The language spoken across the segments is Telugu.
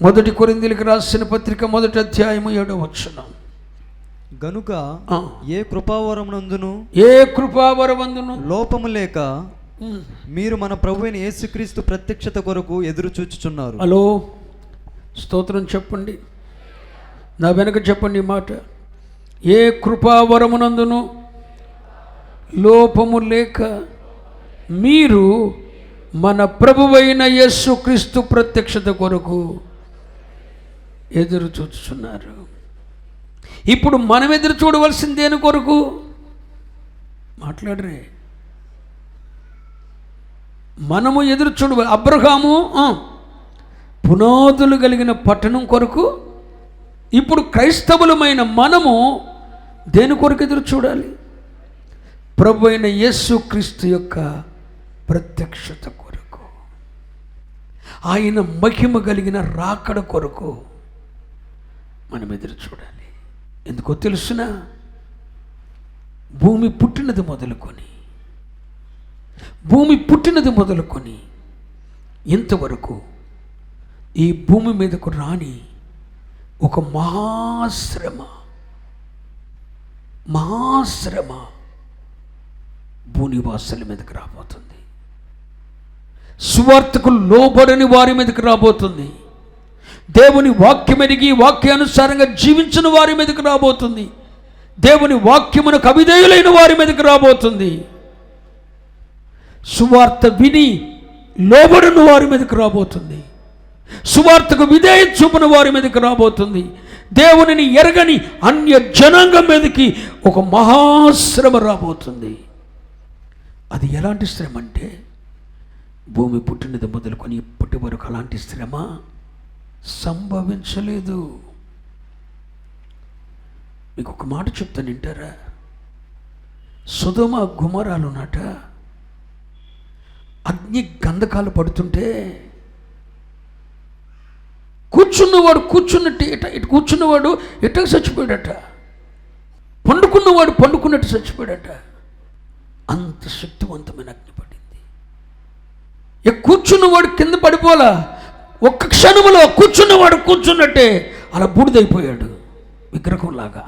మొదటి కొరింథీయులకు రాసిన పత్రిక 1వ అధ్యాయము 7వ వచనం. గనుక ఏ కృపావరమందును లోపము లేక మీరు మన ప్రభువైన యేసుక్రీస్తు ప్రత్యక్షత కొరకు ఎదురు చూచుచున్నారు. హలో, స్తోత్రం చెప్పండి. నా వెనక చెప్పండి ఈ మాట. ఏ కృపావరమునందును లోపము లేక మీరు మన ప్రభువైన యేసుక్రీస్తు ప్రత్యక్షత కొరకు ఎదురు చూచుచున్నారు. ఇప్పుడు మనం ఎదురు చూడవలసింది దేని కొరకు? మాట్లాడరే. మనము ఎదురు చూడవాలి. అబ్రహాము పునాదులు కలిగిన పట్టణం కొరకు. ఇప్పుడు క్రైస్తవులమైన మనము దేని కొరకు ఎదురు చూడాలి? ప్రభు అయిన యేసుక్రీస్తు యొక్క ప్రత్యక్షత కొరకు, ఆయన మహిమ కలిగిన రాకడ కొరకు మనం ఎదురు చూడాలి. ఎందుకో తెలుసునా? భూమి పుట్టినది మొదలుకొని ఇంతవరకు ఈ భూమి మీదకు రాని ఒక మహాశ్రమ భూనివాసుల మీదకి రాబోతుంది. సువార్తకు లోబడని వారి మీదకి రాబోతుంది. దేవుని వాక్యం ఎరిగి వాక్యానుసారంగా జీవించిన వారి మీదకి రాబోతుంది. దేవుని వాక్యమునకు అవిధేయులైన వారి మీదకి రాబోతుంది. సువార్త విని లోబడిన వారి మీదకి రాబోతుంది. సువార్తకు విధేయత చూపిన వారి మీదకి రాబోతుంది. దేవునిని ఎరగని అన్య జనాంగం మీదకి ఒక మహాశ్రమ రాబోతుంది. అది ఎలాంటి శ్రమ అంటే, భూమి పుట్టినది మొదలుకొని ఇప్పటి వరకు అలాంటి శ్రమ సంభవించలేదు. మీకు ఒక మాట చెప్తాను, వింటారా? సొదొమ గుమరాలున్నట అగ్ని గంధకాలు పడుతుంటే కూర్చున్నట్టు ఇటు కూర్చున్నవాడు ఎట్టకు చచ్చిపోయాడట, పండుకున్నట్టు చచ్చిపోయాడట. అంత శక్తివంతమైన అగ్ని పడింది. కూర్చున్నవాడు కింద పడిపోలా, ఒక్క క్షణంలో కూర్చున్నవాడు కూర్చున్నట్టే అలా బూడిదైపోయాడు, విగ్రహంలాగా.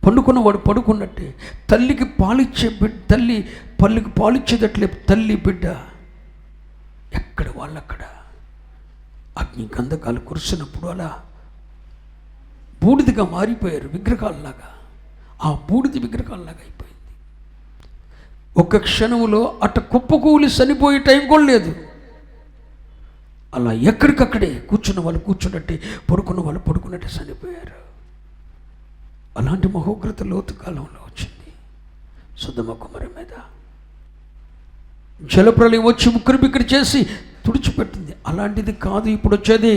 పండుకున్నవాడు పడుకున్నట్టే. తల్లికి పాలిచ్చే పాలిచ్చేటట్లే తల్లి బిడ్డ ఎక్కడ వాళ్ళక్కడ అగ్ని గంధకాలు కురిసినప్పుడు అలా బూడిదగా మారిపోయారు, విగ్రహాల్లాగా. ఆ బూడిద విగ్రహాల్లాగా అయిపోయింది. ఒక్క క్షణంలో అట్ట కుప్పకూలి చనిపోయే టైం కూడా లేదు. అలా ఎక్కడికక్కడే కూర్చున్న వాళ్ళు కూర్చున్నట్టే, పడుకున్న వాళ్ళు పడుకున్నట్టే చనిపోయారు. అలాంటి మహోగ్రత లోతు కాలంలో వచ్చింది సొదొమ గుమర మీద. జలప్రలయం వచ్చి ఉక్కిరిబిక్కిరి చేసి తుడిచిపెట్టింది. అలాంటిది కాదు ఇప్పుడు వచ్చేది.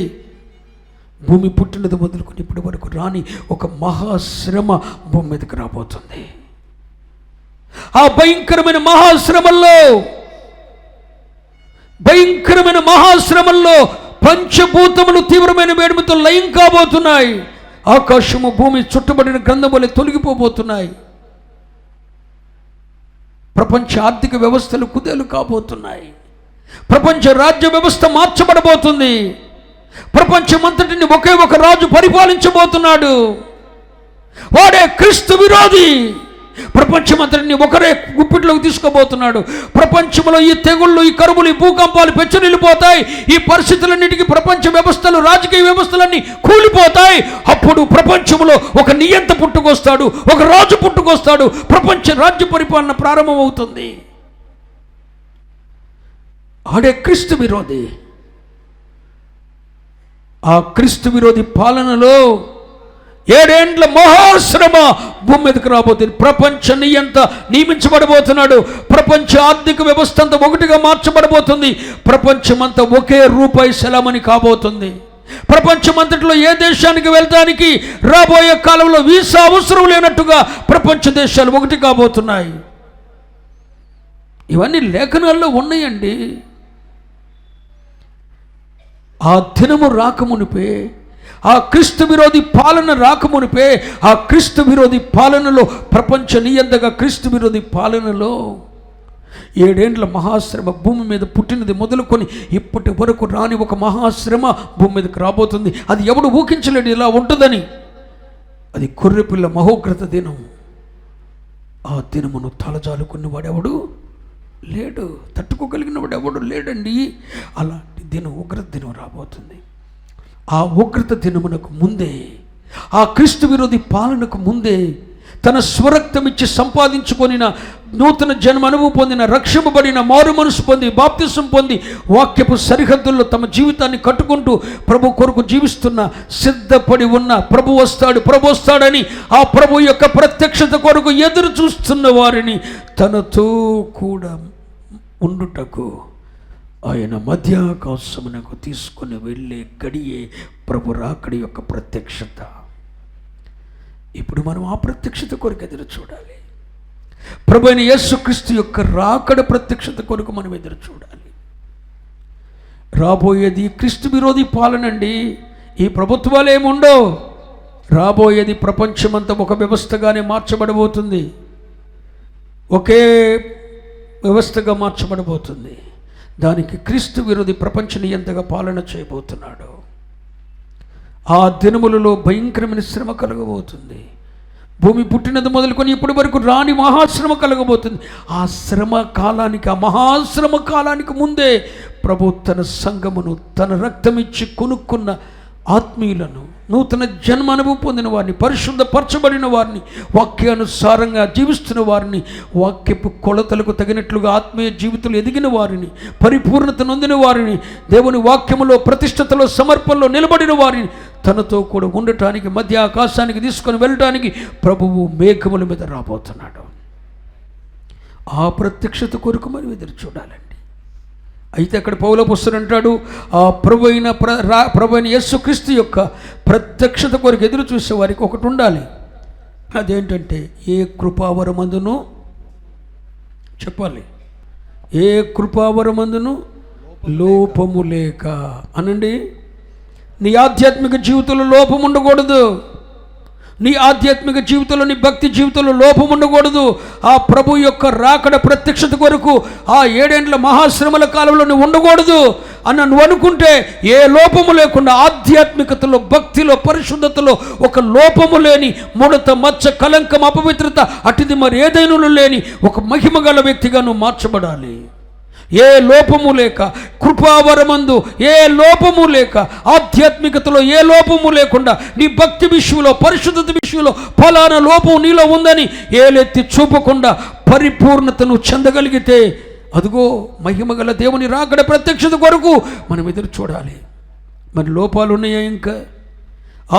భూమి పుట్టినది మొదలుకొని ఇప్పటి వరకు రాని ఒక మహాశ్రమ భూమి మీదకి రాబోతుంది. ఆ భయంకరమైన మహాశ్రమల్లో పంచభూతములు తీవ్రమైన వేడిమితో లయం కాబోతున్నాయి. ఆకాశము భూమి చుట్టబడిన గ్రంథం వలె తొలగిపోబోతున్నాయి. ప్రపంచ ఆర్థిక వ్యవస్థలు కుదేలు కాబోతున్నాయి. ప్రపంచ రాజ్య వ్యవస్థ మార్చబడబోతుంది. ప్రపంచమంతటిని ఒకే ఒక రాజు పరిపాలించబోతున్నాడు. వాడే క్రీస్తు విరోధి. ప్రపంచమంతటిని ఒకరే గుప్పిట్లోకి తీసుకోబోతున్నాడు. ప్రపంచంలో ఈ తెగుళ్ళు, ఈ కరువులు, ఈ భూకంపాలు పెచ్చరిల్లిపోతాయి. ఈ పరిస్థితులన్నిటికీ ప్రపంచ వ్యవస్థలు, రాజకీయ వ్యవస్థలన్నీ కూలిపోతాయి. అప్పుడు ప్రపంచంలో ఒక నియంత పుట్టుకొస్తాడు, ఒక రాజు పుట్టుకొస్తాడు. ప్రపంచ రాజ్య పరిపాలన ప్రారంభమవుతుంది. ఆడే క్రీస్తు విరోధి. ఆ క్రీస్తు విరోధి పాలనలో 7 ఏండ్ల మహాశ్రమ భూమి మీదకి రాబోతుంది. ప్రపంచ నియంత నియమించబడబోతున్నాడు. ప్రపంచ ఆర్థిక వ్యవస్థ అంతా ఒకటిగా మార్చబడబోతుంది. ప్రపంచమంతా ఒకే రూపాయి సెలమని కాబోతుంది. ప్రపంచమంతటిలో ఏ దేశానికి వెళ్ళడానికి రాబోయే కాలంలో వీసా అవసరం లేనట్టుగా ప్రపంచ దేశాలు ఒకటి కాబోతున్నాయి. ఇవన్నీ లేఖనాల్లో ఉన్నాయండి. ఆ దినము రాకమునిపే, ఆ క్రీస్తు విరోధి పాలన రాకమునిపే, ఆ క్రీస్తు విరోధి పాలనలో, ప్రపంచ నియంతగా క్రీస్తు విరోధి పాలనలో 7 మహాశ్రమ భూమి మీద పుట్టినది మొదలుకొని ఇప్పటి వరకు రాని ఒక మహాశ్రమ భూమి మీదకి రాబోతుంది. అది ఎవడు ఊహించలేడు ఇలా ఉంటుందని. అది గొర్రెపిల్ల మహోగ్రత దినం. ఆ దినమును తలజాలుకున్న వాడెవడు లేడు, తట్టుకోగలిగిన వాడు ఎవడు లేడండి. అలాంటి దినం, ఉగ్రత దినం రాబోతుంది. ఆ ఉగ్రత దినమునకు ముందే, ఆ క్రీస్తు విరోధి పాలనకు ముందే తన స్వరక్తం ఇచ్చి సంపాదించుకొనిన నూతన జన్మ అనుభవం పొందిన, రక్షింపబడిన, మారు మనసు పొంది, బాప్తిసం పొంది, వాక్యపు సరిహద్దుల్లో తమ జీవితాన్ని కట్టుకుంటూ ప్రభు కొరకు జీవిస్తున్న, సిద్ధపడి ఉన్న, ప్రభు వస్తాడని ఆ ప్రభు యొక్క ప్రత్యక్షత కొరకు ఎదురు చూస్తున్న వారిని తనతో కూడా ఉండుటకు ఆయన మధ్యాకాశమునకు తీసుకుని వెళ్ళే గడియే ప్రభు రాకడి యొక్క ప్రత్యక్షత. ఇప్పుడు మనం ఆ ప్రత్యక్షత కొరకు ఎదురు చూడాలి. ప్రభు అయిన యేసుక్రీస్తు యొక్క రాకడ ప్రత్యక్షత కొరకు మనం ఎదురు చూడాలి. రాబోయేది క్రీస్తు విరోధి పాలనండి. ఈ ప్రభుత్వాలు ఏముండో. రాబోయేది ప్రపంచమంతా ఒక వ్యవస్థగానే మార్చబడబోతుంది. ఒకే వ్యవస్థగా మార్చబడబోతుంది. దానికి క్రీస్తు విరోధి ప్రపంచ నియంతగా పాలన చేయబోతున్నాడు. ఆ దినములలో భయంకరమైన శ్రమ కలగబోతుంది. భూమి పుట్టినది మొదలుకొని ఇప్పటి వరకు రాని మహాశ్రమ కలగబోతుంది. ఆ శ్రమ కాలానికి, ఆ మహాశ్రమ కాలానికి ముందే ప్రభు తన సంఘమును, తన రక్తమిచ్చి కొనుక్కున్న ఆత్మీయులను, నూతన జన్మ అనుభవం పొందిన వారిని, పరిశుద్ధపరచబడిన వారిని, వాక్యానుసారంగా జీవిస్తున్న వారిని, వాక్యపు కొలతలకు తగినట్లుగా ఆత్మీయ జీవితంలో ఎదిగిన వారిని, పరిపూర్ణత నొందిన వారిని, దేవుని వాక్యములో, ప్రతిష్టతలో, సమర్పణలో నిలబడిన వారిని తనతో కూడా ఉండటానికి, మధ్య ఆకాశానికి తీసుకొని వెళ్ళటానికి ప్రభువు మేఘముల మీద రాబోతున్నాడు. ఆ ప్రత్యక్షత కొరకు మనం ఎదురు చూడాలండి. అయితే అక్కడ పౌలపుస్తుడు అంటాడు, ఆ ప్రభు అయిన యేసుక్రీస్తు యొక్క ప్రత్యక్షత కొరకు ఎదురు చూసే వారికి ఒకటి ఉండాలి. అదేంటంటే, ఏ కృపావరమందును చెప్పాలి, ఏ కృపావరమందును లోపము లేక అనండి. నీ ఆధ్యాత్మిక జీవితంలో లోపం ఉండకూడదు. నీ ఆధ్యాత్మిక జీవితంలో, నీ భక్తి జీవితంలో లోపం ఉండకూడదు. ఆ ప్రభు యొక్క రాకడ ప్రత్యక్షత కొరకు ఆ 7 మహాశ్రమల కాలంలో నువ్వు ఉండకూడదు అని నువ్వు అనుకుంటే, ఏ లోపము లేకుండా ఆధ్యాత్మికతలో, భక్తిలో, పరిశుద్ధతలో ఒక లోపము లేని, ముడత, మచ్చ, కలంకం, అపవిత్రత అటుది మరి ఏదైనా లేని ఒక మహిమ గల వ్యక్తిగా నువ్వు మార్చబడాలి. ఏ లోపము లేక, కృపావరమందు ఏ లోపము లేక, ఆధ్యాత్మికతలో ఏ లోపము లేకుండా, నీ భక్తి విషయంలో, పరిశుద్ధత విషయంలో ఫలానా లోపం నీలో ఉందని ఏలెత్తి చూపకుండా పరిపూర్ణతను చెందగలిగితే, అదిగో మహిమగల దేవుని రాకడ ప్రత్యక్షత కొరకు మనం ఎదురు చూడాలి. మరి లోపాలు ఉన్నాయా? ఇంకా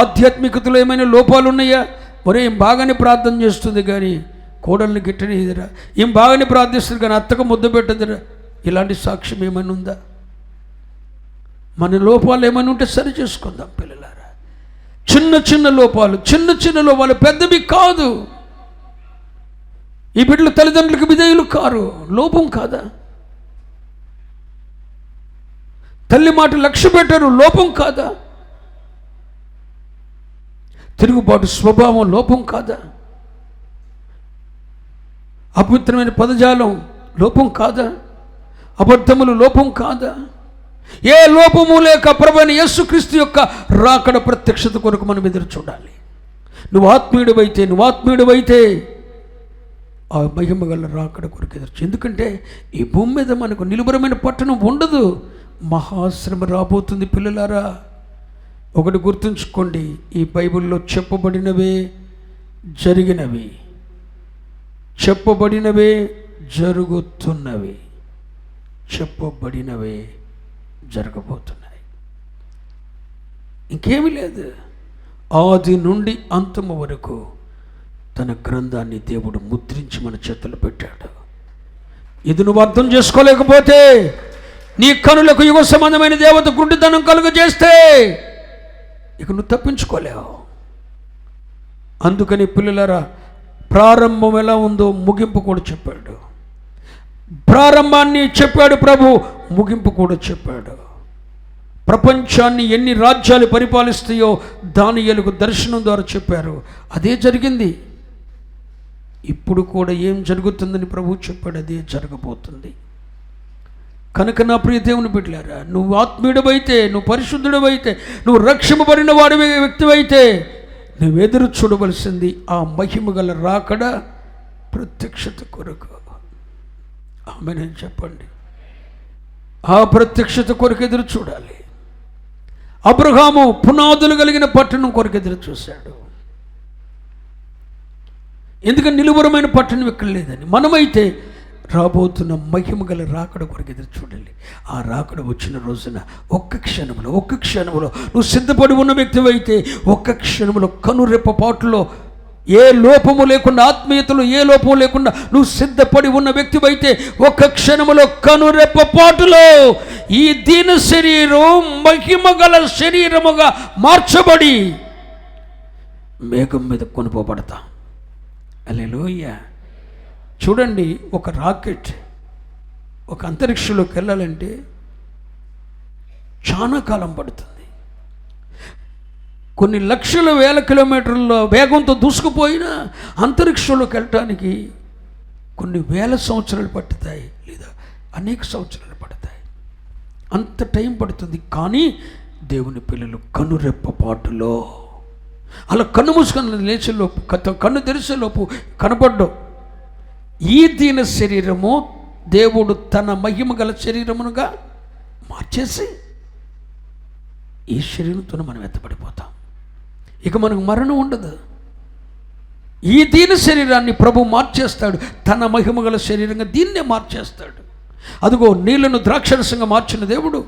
ఆధ్యాత్మికతలో ఏమైనా లోపాలు ఉన్నాయా? ఒరే, ఏం బాగానే ప్రార్థన చేస్తుంది కానీ కోడల్ని గిట్టని ఎదురా, ఏం బాగానే ప్రార్థిస్తుంది కానీ అత్తకు ముద్దు పెట్టదురా, ఇలాంటి సాక్ష్యం ఏమైనా ఉందా? మన లోపాలు ఏమైనా ఉంటే సరి చేసుకుందాం పిల్లలారా. చిన్న లోపాలు పెద్దవి కాదు. ఈ బిడ్డలు తల్లిదండ్రులకు విధేయులు కారు, లోపం కాదా? తల్లి మాట లక్ష్య పెట్టారు, లోపం కాదా? తిరుగుబాటు స్వభావం లోపం కాదా? అపవిత్రమైన పదజాలం లోపం కాదా? అబద్ధములు లోపం కాదా? ఏ లోపము లేక ప్రభువైన యేసుక్రీస్తు యొక్క రాకడ ప్రత్యక్షత కొరకు మనం ఎదురు చూడాలి. నువ్వు ఆత్మీయుడివైతే ఆ మహిమ గల రాకడ కొరకు ఎదురు. ఎందుకంటే ఈ భూమి మీద మనకు నిలుబరమైన పట్టణం ఉండదు. మహాశ్రమ రాబోతుంది పిల్లలారా. ఒకటి గుర్తుంచుకోండి, ఈ బైబిల్లో చెప్పబడినవే జరిగినవి, చెప్పబడినవే జరుగుతున్నవి, చెప్పబడినవే జరగబోతున్నాయి. ఇంకేమీ లేదు. ఆది నుండి అంతము వరకు తన గ్రంథాన్ని దేవుడు ముద్రించి మన చేతులు పెట్టాడు. ఇది నువ్వు అర్థం చేసుకోలేకపోతే, నీ కనులకు యుగ సంబంధమైన దేవత గుడ్డితనం కలుగజేస్తే ఇక నువ్వు తప్పించుకోలేవు. అందుకని పిల్లలారా, ప్రారంభం ఎలా ఉందో ముగింపు కూడా చెప్పాడు. ప్రారంభాన్ని చెప్పాడు ప్రభు, ముగింపు కూడా చెప్పాడు. ప్రపంచాన్ని ఎన్ని రాజ్యాలు పరిపాలిస్తాయో దానియేలుకు దర్శనం ద్వారా చెప్పారు. అదే జరిగింది. ఇప్పుడు కూడా ఏం జరుగుతుందని ప్రభువు చెప్పాడు, అదే జరగబోతుంది. కనుక నా ప్రియ దేవుని బిడ్డలారా, నువ్వు ఆత్మీయుడవైతే, నువ్వు పరిశుద్ధుడవైతే, నువ్వు రక్షింపబడిన వాడి వ్యక్తివైతే నువ్వు ఎదురు చూడవలసింది ఆ మహిమ గల రాకడ ప్రత్యక్షత కొరకు. ఆమేన్ చెప్పండి. ఆ ప్రత్యక్షత కొరకు ఎదురు చూడాలి. అబ్రహాము పునాదులు కలిగిన పట్టణం కొరకు ఎదురు చూశాడు. ఎందుకంటే నిలువరమైన పట్టణం ఇక్కడ లేదని. మనమైతే రాబోతున్న మహిమ గల రాకడ కొరకు ఎదురు చూడాలి. ఆ రాకడ వచ్చిన రోజున ఒక్క క్షణంలో నువ్వు సిద్ధపడి ఉన్న వ్యక్తివైతే ఒక్క క్షణంలో కనురెప్పపాటులో ఏ లోపము లేకుండా, ఆత్మీయతలో ఏ లోపము లేకుండా నువ్వు సిద్ధపడి ఉన్న వ్యక్తివైతే ఒక్క క్షణములో కనురెప్పపాటులో ఈ దీన శరీరం మహిమ గల శరీరముగా మార్చబడి మేఘం మీద కొనుపోబడతా. హల్లెలూయా. చూడండి, ఒక రాకెట్ ఒక అంతరిక్షంలోకి వెళ్ళాలంటే చాలా కాలం పడుతుంది. కొన్ని లక్షల వేల కిలోమీటర్ల వేగంతో దూసుకుపోయినా అంతరిక్షంలోకి వెళ్ళటానికి కొన్ని వేల సంవత్సరాలు పట్టుతాయి, లేదా అనేక సంవత్సరాలు పడతాయి. అంత టైం పడుతుంది. కానీ దేవుని పిల్లలు కనురెప్పపాటులో అలా కన్ను మూసుకొని లేచేలోపు, కన్ను తెరిచేలోపు కనపడ్డం. ఈ దీన శరీరము దేవుడు తన మహిమ గల శరీరమునుగా మార్చేసి ఈ శరీరంతో మనం ఎత్తబడిపోతాం. ఇక మనకు మరణం ఉండదు. ఈ దీన శరీరాన్ని ప్రభు మార్చేస్తాడు. తన మహిమ గల శరీరంగా దీన్నే మార్చేస్తాడు. అదిగో నీళ్లను ద్రాక్షరసంగా మార్చిన దేవుడు,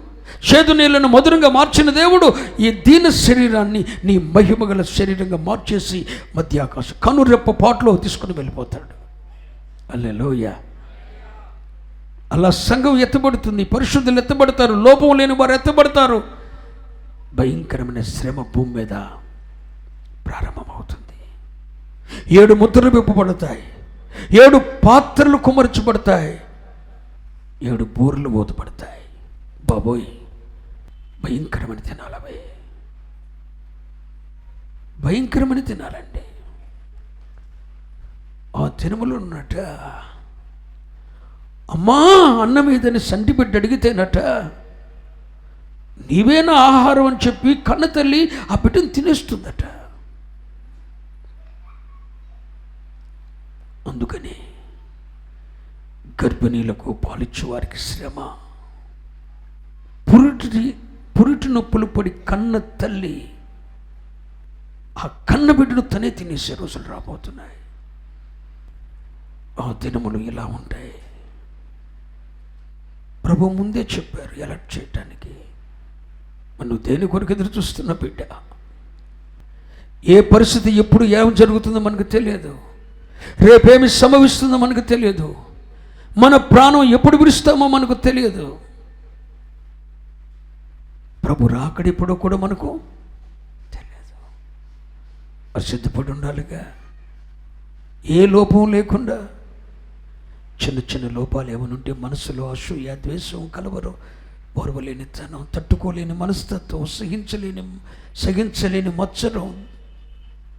చేదు నీళ్లను మధురంగా మార్చిన దేవుడు ఈ దీన శరీరాన్ని నీ మహిమ గల శరీరంగా మార్చేసి మధ్యాకాశం కనురెప్ప పాటలో తీసుకుని వెళ్ళిపోతాడు. హల్లెలూయా. అలా సంఘం ఎత్తబడుతుంది, పరిశుద్ధులు ఎత్తబడతారు, లోపం లేని వారు ఎత్తబడతారు. భయంకరమైన శ్రమ భూమి మీద ప్రారంభమవుతుంది. 7 ముద్రలు విప్పబడతాయి, 7 పాత్రలు కుమర్చబడతాయి, 7 బూర్లు మూతపడతాయి. బాబోయ్, భయంకరమైన తినాలవే, భయంకరమైన తినాలండి. ఆ తినములు ఉన్నట అమ్మా అన్న మీదని సంటి బిడ్డ అడిగితేనట నీవేనా ఆహారం అని చెప్పి కన్న తల్లి ఆ బిడ్డను తినేస్తుందట. అందుకని గర్భిణీలకు పాలిచ్చే వారికి శ్రమ, పురిటి నొప్పులు పడి కన్న తల్లి ఆ కన్న బిడ్డను తనే తినేసే రోజులు రాబోతున్నాయి. ఆ దినములు ఇలా ఉంటాయి. ప్రభు ముందే చెప్పారు ఎలర్ట్ చేయటానికి. నువ్వు దేని కొరకు ఎదురు చూస్తున్న బిడ్డ? ఏ పరిస్థితి ఎప్పుడు ఏం జరుగుతుందో మనకు తెలియదు. రేపేమి సంభవిస్తుందో మనకు తెలియదు. మన ప్రాణం ఎప్పుడు విడుస్తామో మనకు తెలియదు. ప్రభు రాకడెప్పుడో కూడా మనకు తెలియదు. సిద్ధపడి ఉండాలిగా. ఏ లోపం లేకుండా. చిన్న చిన్న లోపాలు ఏమనుంటే మనసులో అసూయ, ద్వేషం, కలవరం, ఓర్వలేనితనం, తట్టుకోలేని మనస్తత్వం, సహించలేని మత్సరం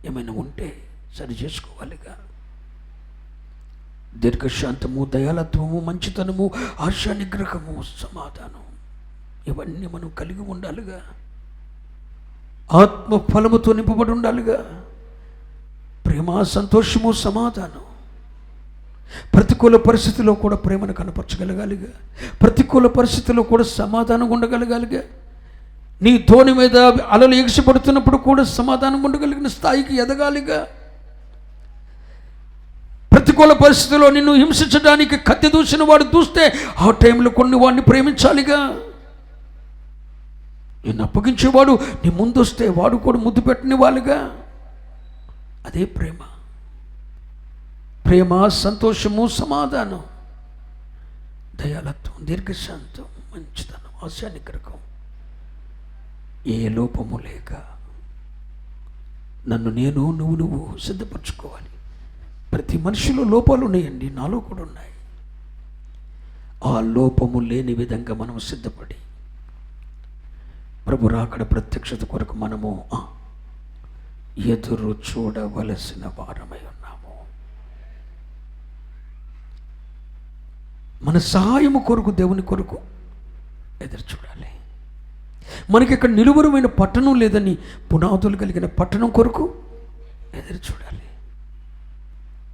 ఏమైనా ఉంటే సరి చేసుకోవాలిగా. దీర్ఘశాంతము, దయాలత్వము, మంచితనము, ఆశా నిగ్రహము, సమాధానం ఇవన్నీ మనం కలిగి ఉండాలిగా. ఆత్మ ఫలముతో నింపబడి ఉండాలిగా. ప్రేమ, సంతోషము, సమాధానం. ప్రతికూల పరిస్థితిలో కూడా ప్రేమను కనపరచగలగాలిగా. ప్రతికూల పరిస్థితిలో కూడా సమాధానం ఉండగలగాలిగా. నీ ధోని మీద అలలు ఎగిసిపడుతున్నప్పుడు కూడా సమాధానం ఉండగలిగిన స్థాయికి ఎదగాలిగా. ప్రతికూల పరిస్థితిలో నిన్ను హింసించడానికి కత్తి దూసిన వాడు చూస్తే ఆ టైంలో కొన్ని వాడిని ప్రేమించాలిగా. నిన్ను అప్పగించేవాడు నీ ముందు వస్తే వాడు కూడా ముద్దు పెట్టని వాళ్ళుగా. అదే ప్రేమ. ప్రేమ, సంతోషము, సమాధానం, దయాలత్వం, దీర్ఘశాంతం, మంచితనం, ఆశా నిగ్రహం, ఏ లోపము లేక నన్ను నేను నువ్వు సిద్ధపరచుకోవాలి. ప్రతి మనిషిలో లోపాలు ఉన్నాయండి, నాలో కూడా ఉన్నాయి. ఆ లోపము లేని విధంగా మనం సిద్ధపడి ప్రభు రాకడ ప్రత్యక్షత కొరకు మనము ఎదురు చూడవలసిన వారమై ఉన్నాము. మన సహాయము కొరకు దేవుని కొరకు ఎదురు చూడాలి. మనకి ఇక్కడ నిలువరమైన పట్టణం లేదని పునాదులు కలిగిన పట్టణం కొరకు ఎదురు చూడాలి.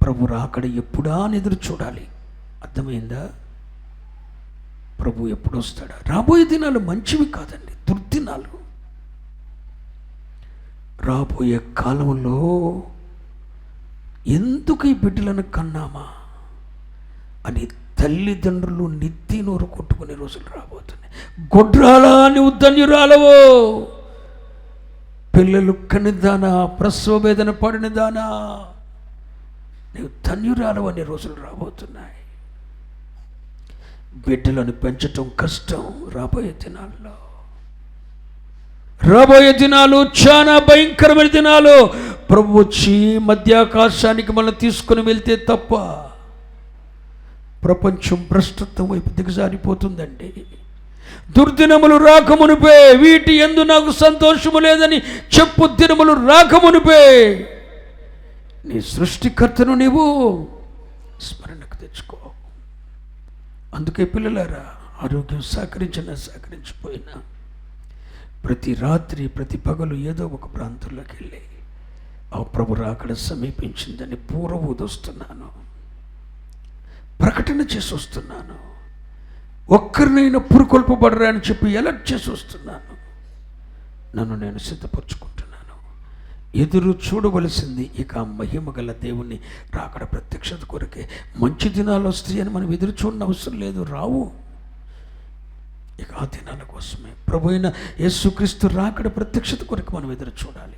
ప్రభు రాకడ ఎప్పుడా అని ఎదురు చూడాలి. అర్థమైందా? ప్రభు ఎప్పుడు వస్తాడా? రాబోయే దినాలు మంచివి కాదండి, దుర్దినాలు. రాబోయే కాలంలో ఎందుకు ఈ బిడ్డలను కన్నామా అని తల్లిదండ్రులు నెత్తి నోరు కొట్టుకునే రోజులు రాబోతున్నాయి. గొడ్రాలా నువ్వు ధన్యురాలవో, పిల్లలు కనిదానా, ప్రసవ వేదన పడిన దానా, నువ్వు ధన్యురాలవు అనే రోజులు రాబోతున్నాయి. బిడ్డలను పెంచటం కష్టం. రాబోయే దినాలు చాలా భయంకరమైన దినాలు. ప్రభు వచ్చి మధ్యాకాశానికి మనం తీసుకుని వెళ్తే తప్ప ప్రపంచం భ్రష్టత్వం వైపు దిగజారిపోతుందండి. దుర్దినములు రాకమునిపే, వీటి యందు నాకు సంతోషము లేదని చెప్పు దినములు రాకమునిపే నీ సృష్టికర్తను నీవు స్మరణకు తెచ్చుకో. అందుకే పిల్లలారా, ఆరోగ్యం సహకరించిపోయినా ప్రతి రాత్రి ప్రతి పగలు ఏదో ఒక ప్రాంతంలోకి వెళ్ళి ఆ ప్రభు రాకడ సమీపించిందని పూర్వబోధొస్తున్నాను, ప్రకటన చేసి వస్తున్నాను. ఒక్కరినైనా పురుకొల్పబడరా అని చెప్పి ఎలర్ట్ చేసి వస్తున్నాను. నన్ను నేను సిద్ధపరచుకుంటున్నాను. ఎదురు చూడవలసింది ఇక మహిమ గల దేవుని రాకడ ప్రత్యక్షత కొరకే. మంచి దినాలు వస్తాయని మనం ఎదురు చూడని అవసరం లేదు, రావు. ఇక ఆ దినాల కోసమే ప్రభు అయిన యేసుక్రీస్తు రాకడ ప్రత్యక్షత కొరకు మనం ఎదురు చూడాలి.